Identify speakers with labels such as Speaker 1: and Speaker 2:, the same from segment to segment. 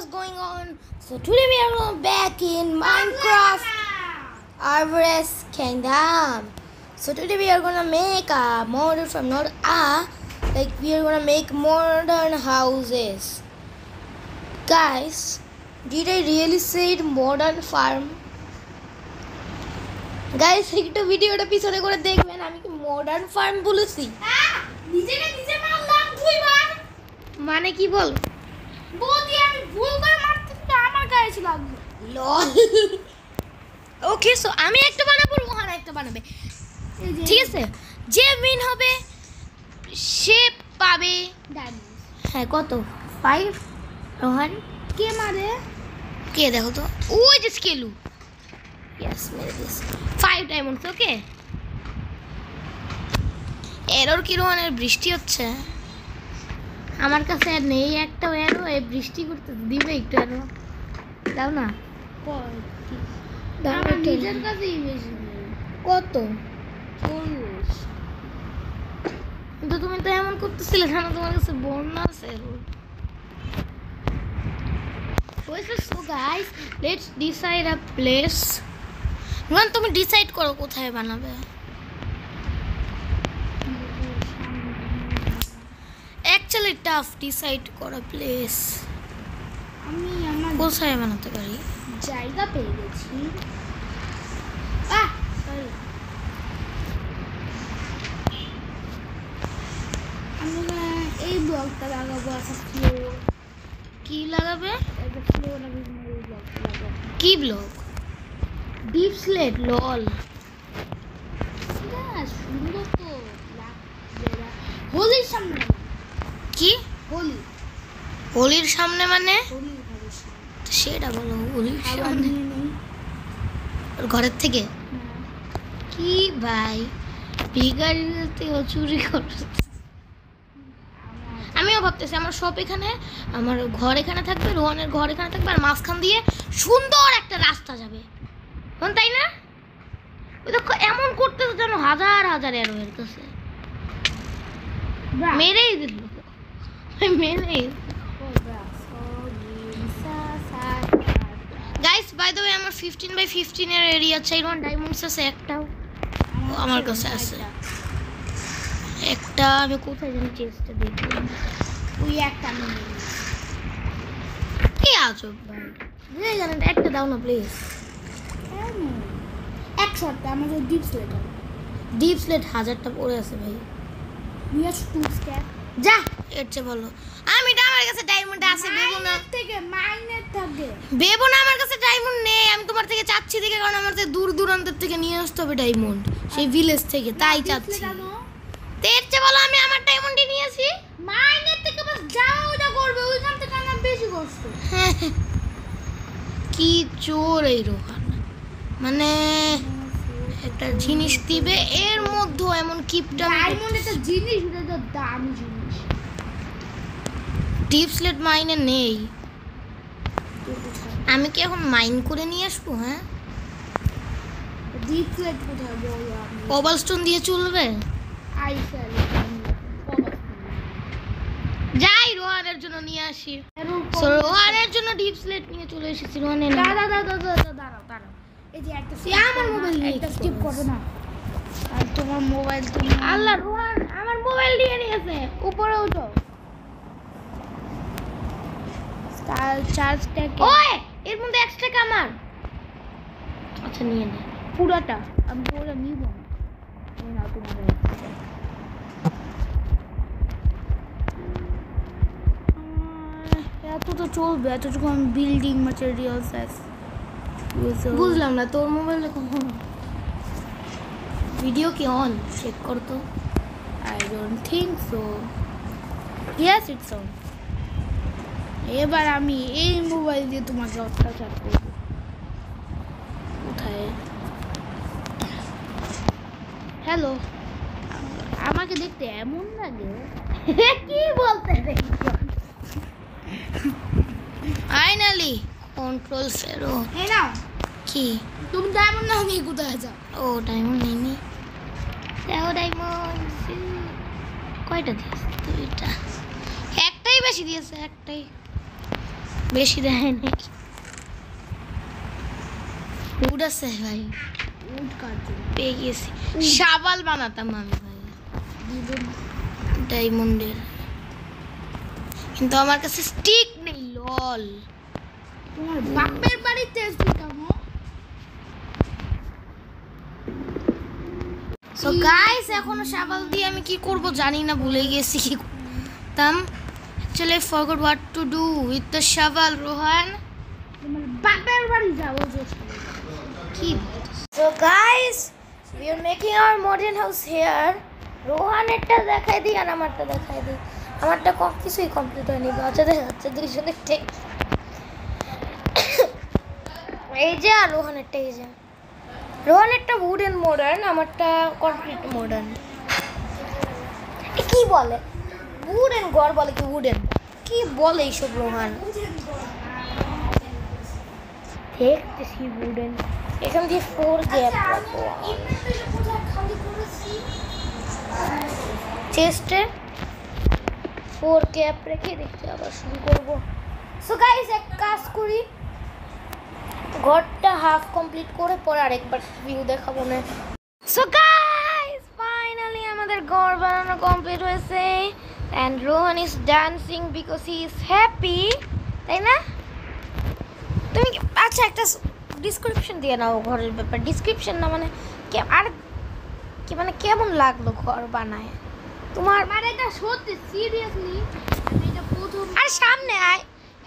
Speaker 1: what's going on? So today we are back in Minecraft Arborist Kingdom. So today we are gonna make a model from we are gonna make modern houses. Guys, did I really say it modern farm? Guys, একটু ভিডিওটা পিছনে করে দেখবেন আমি কি modern farm বলেছি?
Speaker 2: নিজেকে নিজে মারলাম দুইবার।
Speaker 1: মানে কি বল?
Speaker 2: বৌদি আমি ভুল করে মারতে তো আমার গায়ে ছিল লাগলো।
Speaker 1: লল। ওকে, সো আমি একটা বানাবো, রোহান একটা বানাবে। ঠিক আছে? যে উইন হবে সে পাবে
Speaker 2: ডায়মন্ড।
Speaker 1: হ্যাঁ, কত? 5 রোহান
Speaker 2: কে মারে?
Speaker 1: কে দেখো তো? ওই যে স্কেলু। Yes, মেরে দিস 5 ডায়মন্ডস। ওকে, এরর কি রোহানের? বৃষ্টি হচ্ছে। আমার কাছে আর নেই একটা এরো, এই বৃষ্টি করতে দিবে একটু এরো দাও না।
Speaker 2: আমার নিজের কাছেই বেশি নেই।
Speaker 1: কত?
Speaker 2: 40।
Speaker 1: কিন্তু তুমি তো এমন করতেছিলে কেন? তোমার কাছে বন্যা আছে। So guys, let's decide a place. তুমি ডিসাইড করো কোথায় বানাবে। Actually tough decide করা প্লেস।
Speaker 2: আমি আমার
Speaker 1: কোথায় বানাতে পারি?
Speaker 2: জায়গা পেয়ে গেছি। সরি, আমি এই ব্লকটা লাগাবো। একটা ফ্লোর।
Speaker 1: কি লাগাবে?
Speaker 2: একটা ফ্লোর আমি এই ব্লকটা লাগাবো।
Speaker 1: কি ব্লক? Deep slate. লল,
Speaker 2: সুন্দর তো হোলির সামনে।
Speaker 1: কি
Speaker 2: হোলি?
Speaker 1: হোলির সামনে মানে?
Speaker 2: হোলির ঘরের সামনে।
Speaker 1: সেটা বলো। হোলির
Speaker 2: আবার
Speaker 1: সামনে
Speaker 2: নিয়ে নেই।
Speaker 1: ওর ঘরের থেকে? কি ভাই, বিগাড়িতে ও চুরি করছে। আমিও ভাবতেছি আমার শপ এখানে, আমার ঘর এখানে থাকবে, রোহানের ঘর এখানে থাকবে, আর মাঝখান দিয়ে সুন্দর একটা রাস্তা যাবে, তাই না? ওই দেখো এমন করতেছে যেন হাজার হাজার এর কাছে মেরেই দিল। মেরেই। গাইস, বাই দ্য ওয়ে আমার 15x15 এর এরিয়া চাই। ডায়মন্ডস আছে একটাও? আমার কাছে আছে একটা। আমি কোথায় জানি চেষ্টা দেখলাম।
Speaker 2: ওই একটা আমি
Speaker 1: কি আজব ভাই, বুঝে জানেন একটা দাও না প্লিজ।
Speaker 2: এক শর্টে আমাদের ডিপ স্লেট।
Speaker 1: ডিপ স্লেট 1000টা পড়ে আছে ভাই।
Speaker 2: নিয়ে 2 স্ট্যাক।
Speaker 1: যা এর চেয়ে বলো। আমার কাছে ডায়মন্ড আছে, বেবো না
Speaker 2: থেকে মাইনের থাকে।
Speaker 1: বেবো না, আমার কাছে ডায়মন্ড নেই। আমি তোমার থেকে চাচ্ছি দেখে, কারণ আমার থেকে দূর দূরান্তের থেকে নিয়ে আসতে হবে ডায়মন্ড, সেই ভিলেজ থেকে, তাই চাচ্ছি। এর চেয়ে বলো আমি আমার ডায়মন্ডই নিয়ে আসি।
Speaker 2: মাইনের থেকে বাস যাও যা করবে, ওইখান থেকে আমার বেশি কষ্ট।
Speaker 1: কি চোর এই রোহান, মানে একটা জিনিস দিবে এর মধ্যে এমন কিপটা।
Speaker 2: ডায়মন্ড একটা জিনিস, ওটা তো দামি জিনিস।
Speaker 1: ডিপ স্লেট মাইনে নেই। আমি কি এখন মাইন করে নিয়ে আসবো? হ্যাঁ,
Speaker 2: ডিপ স্লেট কোথায় বলো? আমি
Speaker 1: কবলস্টোন দিয়ে চলবে?
Speaker 2: আইসাল
Speaker 1: যাই রোহানের জন্য নিয়ে আসি। সো রোহানের জন্য ডিপ স্লেট নিয়ে চলে এসেছি। রোহানের
Speaker 2: দাঁড়াও। এই যে একটা
Speaker 1: আমার মোবাইল নিয়ে
Speaker 2: একটা স্কিপ করো না। আর তোমার মোবাইল তুমি
Speaker 1: আল্লাহ, রোহান আমার মোবাইল নিয়ে নিয়েছে।
Speaker 2: উপরে উঠো। চার্জটা
Speaker 1: ওই এর মধ্যে এক্সট্রা কামার। আচ্ছা নিয়ে নে
Speaker 2: পুরোটা। আমি পুরোটা নিব না। এই নাও তোমার এত তো চলবে, এতটুকু আমি বিল্ডিং ম্যাটেরিয়ালস আছে।
Speaker 1: বুঝলাম না, তোর মোবাইলে কখন ভিডিও কি অন? চেক কর তো।
Speaker 2: I don't think so. Yes, it's on. এবার আমি এই মোবাইল দিয়ে তোমাকে অত্যাচার করব।
Speaker 1: কোথায়?
Speaker 2: হ্যালো, আমাকে দেখতে এমন লাগে।
Speaker 1: কি বলতে ফাইনালি কন্ট্রোল ফেরো।
Speaker 2: এই নাও।
Speaker 1: কি
Speaker 2: তুমি ডায়মন্ড নাও, নিয়ে কোথায় যাও?
Speaker 1: ও ডায়মন্ড নেই। দাও ডায়মন্ড। কয়টা দিয়েছে? 2টা। একটাই বেশি দিয়েছে, একটাই। বেশি দেয় নাই। উড আছে ভাই,
Speaker 2: উড কাটছে
Speaker 1: পেয়ে গেছি। শাবাল বানাতাম আমি ভাই ডায়মন্ডের, কিন্তু আমার কাছে স্টিক নেই। লল,
Speaker 2: তোমার বাপের বাড়িতে শিখাম।
Speaker 1: সো গাইস এখনো শাবাল দিয়ে আমি কি করব জানি না, ভুলে গেছি কি করতাম। Actually I forgot what to do with the shovel, Rohan.
Speaker 2: তোমার বাপের বাড়ি যাবো
Speaker 1: কি? So guys, we are making our modern house here. Rohan একটা দেখাই দিই আর আমারটা দেখাই দিই। আমারটা কিছুই কমপ্লিট হয়নি, বাচ্চা দেখাচ্ছে দুইজনের ঠিক। এই যে আর রোহানেরটা, এই যে রোহানেরটা উডেন মডার্ন, আমারটা কমপ্লিট মডার্ন। কি বলে উডেন ঘর বলে কি উডেন, কি বলে এইসব রোহান? দেখতেছি উডেন। এখান দিয়ে 4 গ্যাপ রাখবো চেস্টে, 4 গ্যাপ রেখে দেখতে আবার শুরু করবো। সো গাইস এক কাজ করি, ঘরটা হাফ কমপ্লিট করে পরে আরেকবার ভিউ দেখাবো না। সো গাইস ফাইনালি আমাদের ঘর বানানো কমপ্লিট হয়েছে and Rohan is dancing because he is happy, তাই না? তুমি আচ্ছা একটা ডিসক্রিপশন দিয়ে নাও ঘরের ব্যাপার। ডিসক্রিপশন না মানে আর কি, মানে কেমন লাগলো ঘর বানায় তোমার?
Speaker 2: মানে এটা সত্যি সিরিয়াসলি, এটা প্রথম।
Speaker 1: আর সামনে আয়,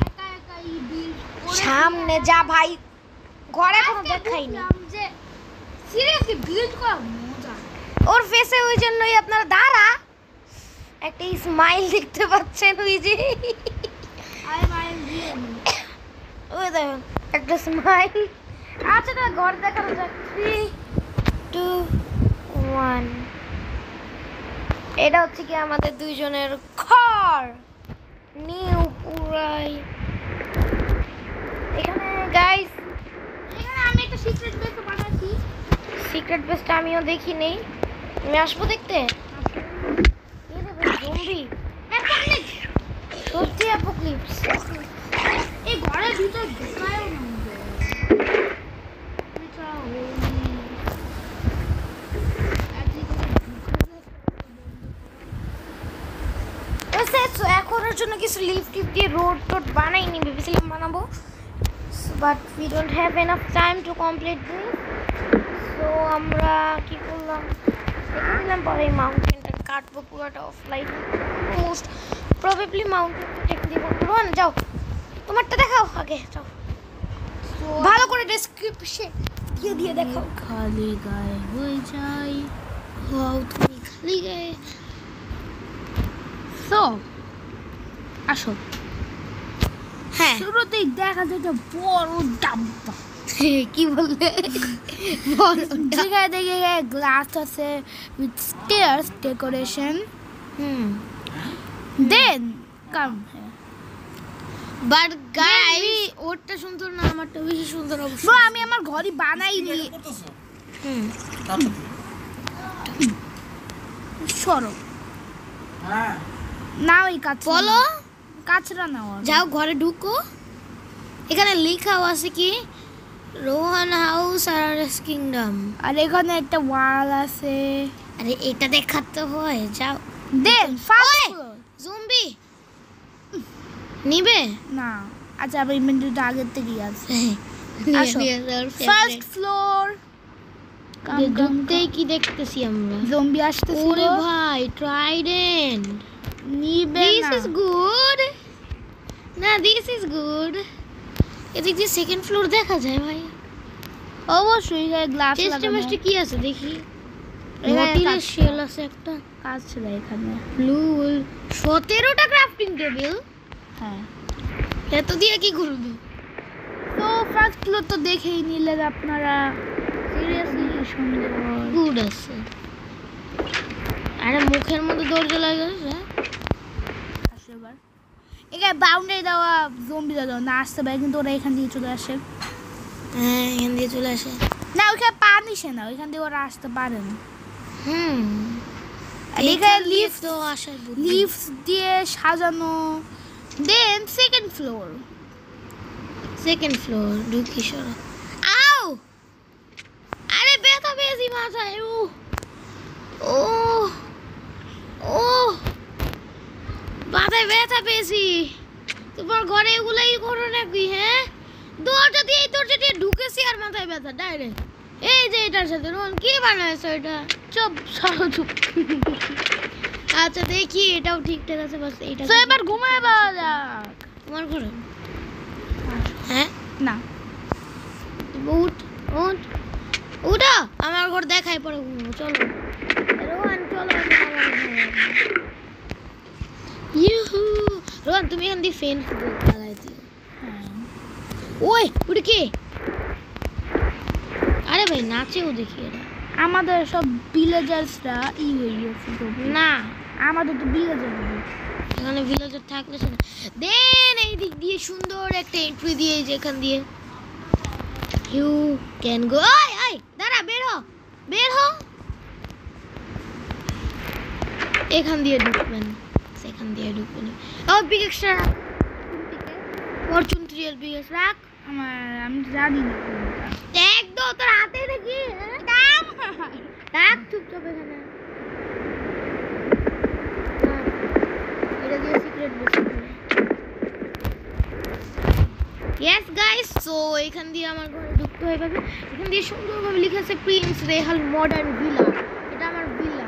Speaker 2: একা একাই বিল্ড করে
Speaker 1: সামনে যা ভাই, ঘর এখনো দেখাইনি।
Speaker 2: যে সিরিয়াসলি বিল্ড করা মজা।
Speaker 1: ওর ফেসে ওই জন্যই আপনারা দাঁড়া একটা স্মাইল দেখতে পাচ্ছেন, ওই যে
Speaker 2: আই মাইল দিয়ে
Speaker 1: ওই দেখুন একটা স্মাইল। আচ্ছা তাহলে ঘর দেখানো যাক। 3 2 1। এটা হচ্ছে কি আমাদের দুইজনের ঘর, নিউ পুরাই। এখানে গাইস,
Speaker 2: এখানে আমি একটা সিক্রেট বেস বানাচ্ছি।
Speaker 1: সিক্রেট বেসটা আমিও দেখি নেই, আমি আসবো দেখতে। জম্বি সত্যি অ্যাপোক্লিপস,
Speaker 2: এই ঘরের ভিতর ঢোকায়ও না।
Speaker 1: এখনের জন্য কিছু লিফট টিপ দিয়ে রোড টোড বানাইনি, ভেবেছিলাম বানাবো, but we don't have enough time to complete this. So আমরা কি করলাম, দেখে দিলাম পরে এই মাউন্টেনটা কাটবো পুরোটা offline, most probably mountain take দিব। রোহান যাও, তোমারটা দেখাও আগে, যাও ভালো করে ডেসক্রিপশন দিয়ে দেখাও।
Speaker 2: খালি গায়ে হয়ে যাই।
Speaker 1: ওয়াও তুমি খালি গায়ে।
Speaker 2: সো আসো,
Speaker 1: হ্যাঁ
Speaker 2: শুরুতেই দেখা যায় একটা বড় ডাব্বা।
Speaker 1: কি বললে?
Speaker 2: জায়গায় দেখে গ্লাস আছে with stairs decoration. Then come
Speaker 1: but guys ওরটা সুন্দর না, আমারটা বেশি সুন্দর অবশ্য।
Speaker 2: ব্রো আমি আমার ঘরই বানাইনি। সরো না, ওই কাজ
Speaker 1: বলো,
Speaker 2: কাছরা নাও।
Speaker 1: যাও ঘরে ঢুকো। এখানে লেখাও আছে কি রোহান হাউস আর কিংডম,
Speaker 2: আর এখানে একটা ওয়াল আছে।
Speaker 1: আরে এটা দেখাতে হয়, যাও।
Speaker 2: দেন ফার্স্ট
Speaker 1: জম্বি নিবে
Speaker 2: না, আচ্ছা আমি ইনভেন্টরিটা আগের থেকেই আছে। আসো ফার্স্ট ফ্লোর।
Speaker 1: ঢুকতেই কি দেখতেছি আমরা,
Speaker 2: জম্বি আসতেছে।
Speaker 1: ওরে ভাই ট্রাইডেন্ট,
Speaker 2: নিবে
Speaker 1: দিস
Speaker 2: না।
Speaker 1: ইজ গুড না, দিস ইজ গুড। এদিক দিয়ে সেকেন্ড ফ্লোর দেখা যায় ভাই,
Speaker 2: অবশ্যই গ্লাস
Speaker 1: টেস্টে
Speaker 2: লাগানো।
Speaker 1: মেস্টে কি আছে দেখি।
Speaker 2: এখানে
Speaker 1: মতিলের
Speaker 2: কাজ
Speaker 1: শেল আছে একটা,
Speaker 2: কাজ ছিল এখানে।
Speaker 1: লুল 17টা ক্রাফটিং টেবিল,
Speaker 2: হ্যাঁ
Speaker 1: এত দিয়ে কি করবে?
Speaker 2: তো ফার্স্ট ফ্লোর তো দেখেই নিলেন আপনারা।
Speaker 1: সিরিয়াসলি
Speaker 2: সুন্দর
Speaker 1: গুড আছে। আরে মুখের মধ্যে দরজা লাগাছে।
Speaker 2: আসে এবার এখানে বাউন্ডারি দেওয়া জম্বি দেওয়া না আসতে পারে, কিন্তু ওরা এখান দিয়ে চলে আসে।
Speaker 1: হ্যাঁ এখান দিয়ে চলে আসে।
Speaker 2: না ওইখানে পানি সে না, ওইখান দিয়ে ওরা আসতে পারে না। আর এখানে লিফট
Speaker 1: তো আসার
Speaker 2: লিফট দিয়ে সাজানো। Then second floor,
Speaker 1: second floor ঢুকি সরা। আও আরে ব্যথা পেয়েছি মাথায়। ও ও ও মাথায় ব্যথা পেয়েছি। তোমার ঘরে এগুলাই করো নাকি? হ্যাঁ, দরজা দিয়ে ঢুকেছি আর মাথায় ব্যথা ডাইরেক্ট। এই যে এটার সাথে রোহন কি বানাইছো এটা?
Speaker 2: চুপ সরো চুপ।
Speaker 1: আচ্ছা দেখি এটাও ঠিকঠাক আছে, বাস এটা।
Speaker 2: তো এবার ঘুমায় পাওয়া যাক।
Speaker 1: তোমার ঘরে? হ্যাঁ
Speaker 2: না
Speaker 1: উঠ উঠ উঠো, আমার ঘর দেখাই পরে ঘুমো। চলো রোহন চলো আমার ঘরে। ইউহু রোহন তুমি এখান দিয়ে ফ্যান লাগাই দিও। ওই উঠে কে? আরে ভাই নাচেও দেখি এরা।
Speaker 2: আমাদের সব ভিলেজার্সরা হয়ে গেছে।
Speaker 1: না
Speaker 2: আমাদের তো ভিলেজার
Speaker 1: এখানে ভিলেজার থাকলে না দেন এই দিক দিয়ে সুন্দর একটা এন্ট্রি দিয়ে যেখান দিয়ে you can go. I I দাঁড়া, বের হ বের হ। এখান দিয়ে ঢুকবেন, সেখান দিয়ে ঢুকবেন। ও পিক এক্সট্রা ফরচুন 3 এর পিক রাখ।
Speaker 2: আমি জানি না
Speaker 1: একদম তোর হাতে দেখি দাম রাখ চুপচাপ এখানে। এটা দিয়ে সিক্রেট বসে ইয়েস গাইস। সো এখান দিয়ে আমার ঘরে ঢুকতে হয়ে যাবে। এখান দিয়ে সুন্দরভাবে লেখা আছে প্রিন্স রেহাল মডার্ন ভিলা। এটা আমার ভিলা।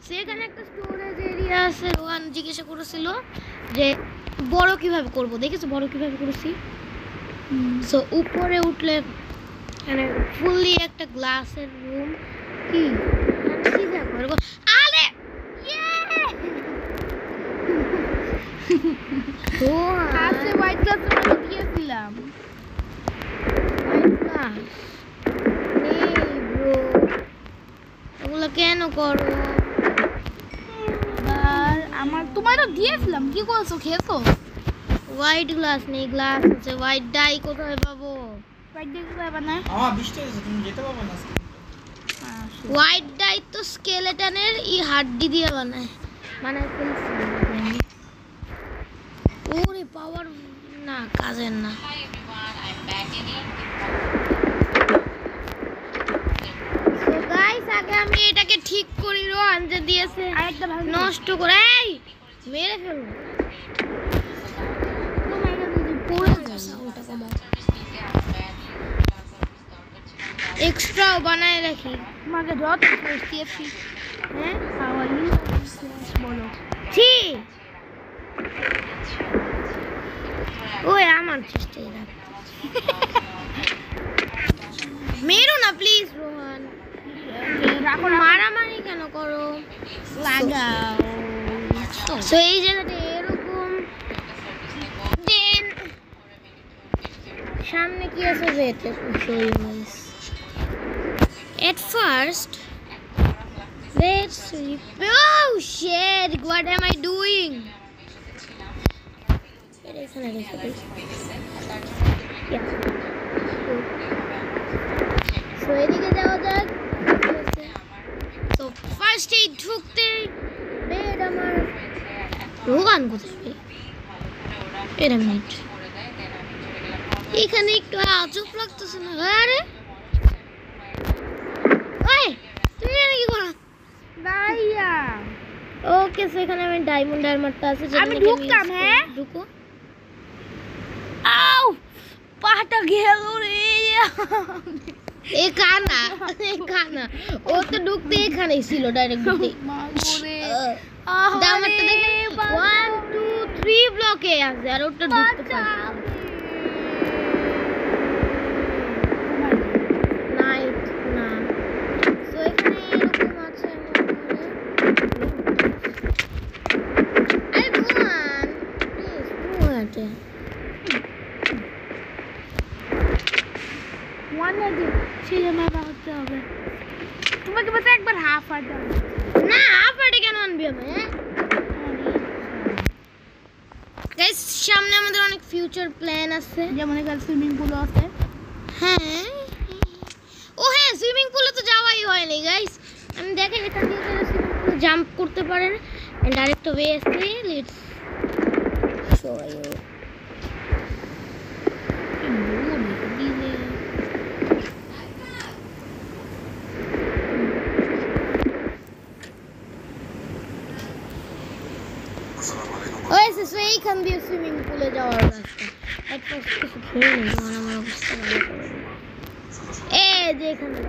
Speaker 1: সেখানে একটা স্টোরেজ এরিয়া আছে। রোহান জিজ্ঞাসা করেছিল যে বড় কিভাবে করব, দেখেছো বড় কিভাবে করেছি। সো উপরে উঠলে মানে ফুললি একটা গ্লাসের রুম। কি কি দেখো আরে
Speaker 2: আছে হোয়াইট ক্লাস আমরা দিয়েছিলাম।
Speaker 1: এগুলো কেন করো?
Speaker 2: আর আমার তোমার তো দিয়েছিলাম, কি করছো খেয়েছো?
Speaker 1: হোয়াইট গ্লাস নেই, গ্লাস আছে। হোয়াইট ডাই কোথায় পাবো?
Speaker 2: হোয়াইট ডাই কোথায় বানায়?
Speaker 3: আমার বৃষ্টি হয়েছে, তুমি যেতে পারবে না।
Speaker 1: হোয়াইট ডাই তো স্কেলেটনের হাড্ডি দিয়ে বানায় ফেলছি। ওরে পাওয়ার না, কাজের না। সো গাইস আগে আমি এটাকে ঠিক করি। রোহান যে দিয়েছে
Speaker 2: আরেকটা ভালো
Speaker 1: নষ্ট করে এই মেরে ফেলবো। পড়ে যাচ্ছে ওটা কমাও। এক্সট্রাও বানায় রাখি।
Speaker 2: তোমাকে যত দিয়েছি।
Speaker 1: হ্যাঁ
Speaker 2: হাওয়ালি বলো
Speaker 1: ঠিক। ওই আমার চেষ্টাই রাখ। মেরো না প্লিজ রোহান।
Speaker 2: রাখো
Speaker 1: মারামারি কেন করো?
Speaker 2: লাগাও।
Speaker 1: সো এই জায়গাটা এরকম। দেন সামনে কি আছে? Wait let me show you guys. At first let's oh shit, what am I doing? এখানে রেখে দিই। সো এদিকে যাওয়া যাক। তো ফার্স্টেই ঢুকতে বেড আমার রোগান কোথায়? এর মিনিট এখানে একটু আজব লাগতেছে না? আরে ওই তুমি এখানে কি করো?
Speaker 2: ভাইয়া
Speaker 1: ওকে সো এখানে আমি ডায়মন্ড আর্মারটা আছে।
Speaker 2: আমি ঢুকতাম। হ্যাঁ
Speaker 1: ঢুকো।
Speaker 2: আউ পাটা গেল রে।
Speaker 1: এ কানা ও তো ঢুকতে এখানেই ছিল ডাইরেক্ট ঢুকতে। ডায়মন্ডটা দেখে 1 2 3 ব্লকে আছে আর ওটা ঢুকতে পারে নাইট না। সো এখানে এরকম আছে। আরে ভগবান প্লিজ টু
Speaker 2: ওয়ানে দি ছেলে মা বাড়তে হবে। তোমাকে বলতে একবার হাফ আর দাও
Speaker 1: না। হাফ আটে কেন আনবি আমি? গাইস সামনে আমাদের অনেক ফিউচার প্ল্যান আছে।
Speaker 2: যেমন এখানে সুইমিং পুল আছে।
Speaker 1: হ্যাঁ ও হ্যাঁ সুইমিং পুলে তো যাওয়াই হয়নি গাইস। আমি দেখেন এখান দিয়ে সুইমিং পুলে জাম্প করতে পারেন। And direct away, let's show you. ওই সো এইখান দিয়ে সুইমিং পুলে যাওয়ার রাস্তা একটা কিছু খেয়ে নেই আমার অবস্থা ভালো করে এই যে এখানে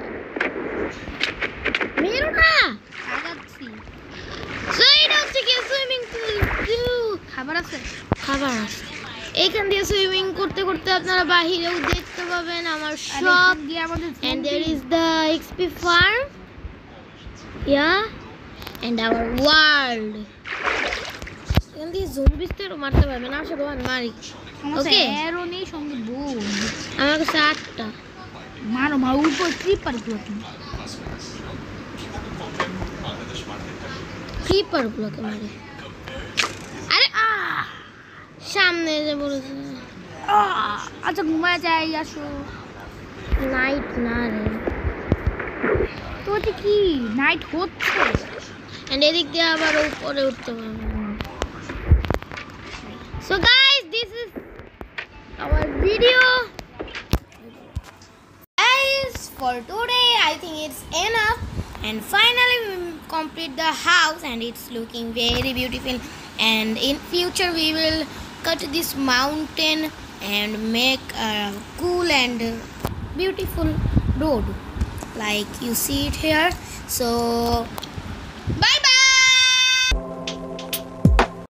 Speaker 1: মেরো না
Speaker 2: আগাচ্ছি
Speaker 1: সো এটা হচ্ছে কি সুইমিং পুল
Speaker 2: খাবার আছে
Speaker 1: এইখান দিয়ে সুইমিং করতে করতে আপনারা বাহিরেও দেখতে পাবেন আমার সব
Speaker 2: দিয়ে আমাদের
Speaker 1: and there is the XP farm yeah and our world এখান দিয়ে জম্বিস তো মারতে পারবে না সব আমি মারি
Speaker 2: ওকে এরো নেই সঙ্গে বোম
Speaker 1: আমার কাছে 8টা
Speaker 2: মারো উপর ক্রিপার গুলো
Speaker 1: ক্রিপারগুলোকে মারি আরে সামনে যে বলেছে
Speaker 2: আচ্ছা ঘুমায় যাই আসো
Speaker 1: নাইট না রে
Speaker 2: তো এটা কি নাইট হচ্ছে
Speaker 1: and এদিক দিয়ে আবার উপরে উঠতে পারবে so guys this is our video guys for today I think it's enough and finally we complete the house and it's looking very beautiful and in future we will cut this mountain and make a cool and beautiful road like you see it here so bye bye